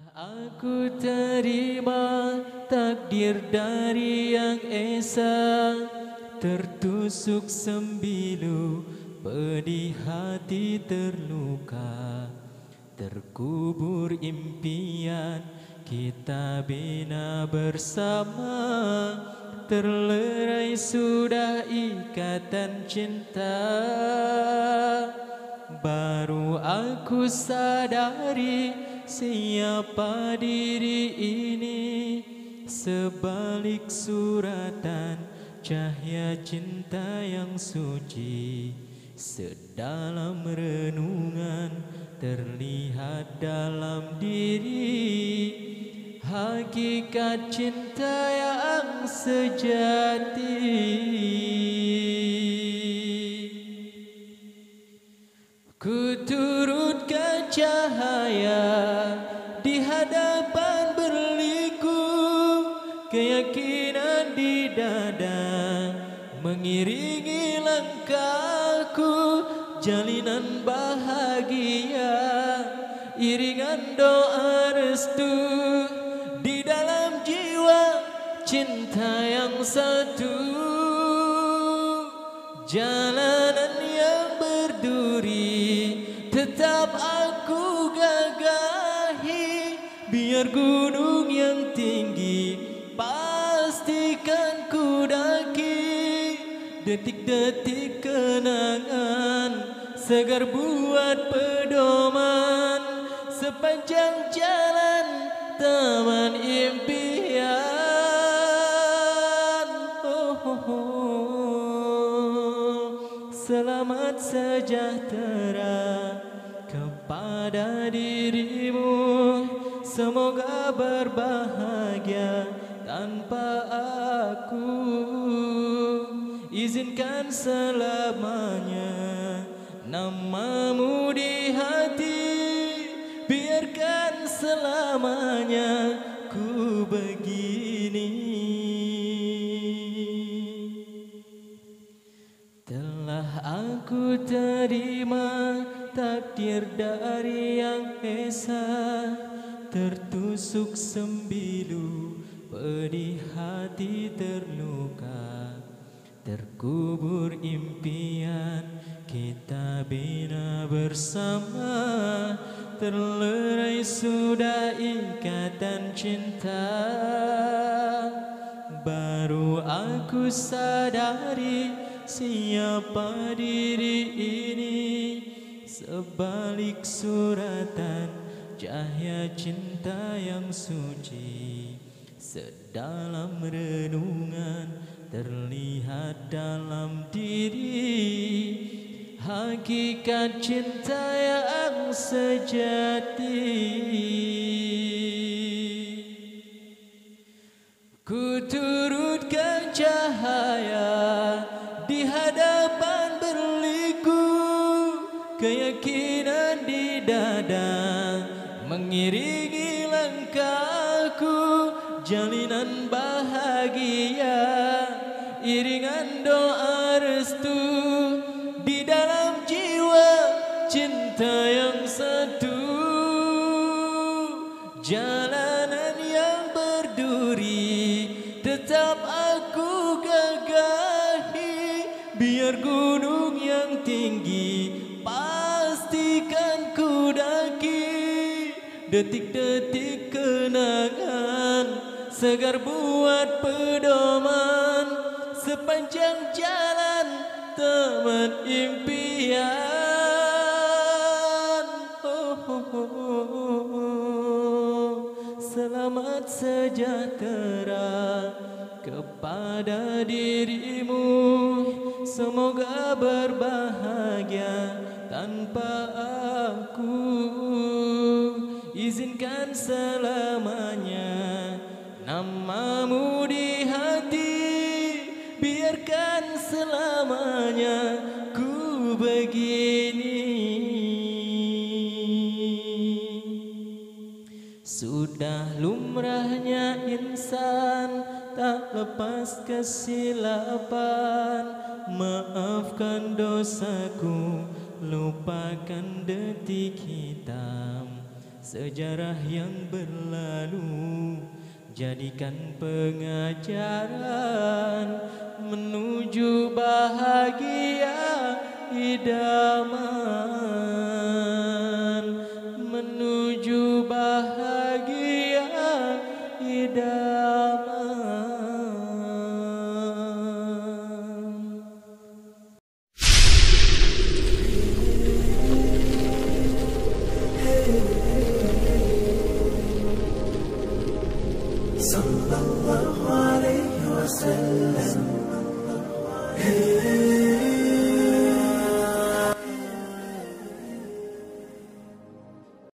Aku terima takdir dari Yang Esa, tertusuk sembilu, pedih hati terluka, terkubur impian kita bina bersama, terlerai sudah ikatan cinta. Baru aku sadari siapa diri ini, sebalik suratan cahaya cinta yang suci. Sedalam renungan terlihat dalam diri, hakikat cinta yang sejati. Ku turutkan cahaya di hadapan berliku, keyakinan di dada mengiringi langkahku, jalinan bahagia, iringan doa restu di dalam jiwa cinta yang satu. Jalanan yang berduri tetap aku gagahi, biar gunung yang tinggi pastikan ku daki. Detik-detik kenangan segar buat pedoman, sepanjang jalan taman impian. Selamat sejahtera kepada dirimu, semoga berbahagia tanpa aku. Izinkan selamanya namamu di hati, biarkan selamanya ku begini. Telah aku terima takdir dari Yang Esa, tertusuk sembilu, pedih hati terluka, terkubur impian kita bina bersama, terlerai sudah ikatan cinta. Baru aku sadari siapa diri ini, sebalik suratan cahaya cinta yang suci. Sedalam renungan terlihat dalam diri, hakikat cinta yang sejati. Ku turutkan cahaya di hadapan berliku, keyakinan di dada mengiringi langkahku, jalinan bahagia, iringan doa restu di dalam jiwa cinta yang satu. Jalanan yang berduri tetap aku gagahi, biar gunung yang tinggi pastikan ku daki. Detik-detik kenangan segar buat pedoman, sepanjang jalan taman impian. Selamat sejahtera kepada dirimu, semoga berbahagia tanpa aku. Izinkan selamanya namamu di hati, biarkan selamanya ku begini. Sudah lumrahnya insan tak lepas kesilapan, maafkan dosaku, lupakan detik hitam. sejarah yang berlalu, jadikan pengajaran menuju bahagia idaman, menuju bahagia idaman. Sallallahu alaihi wasallam.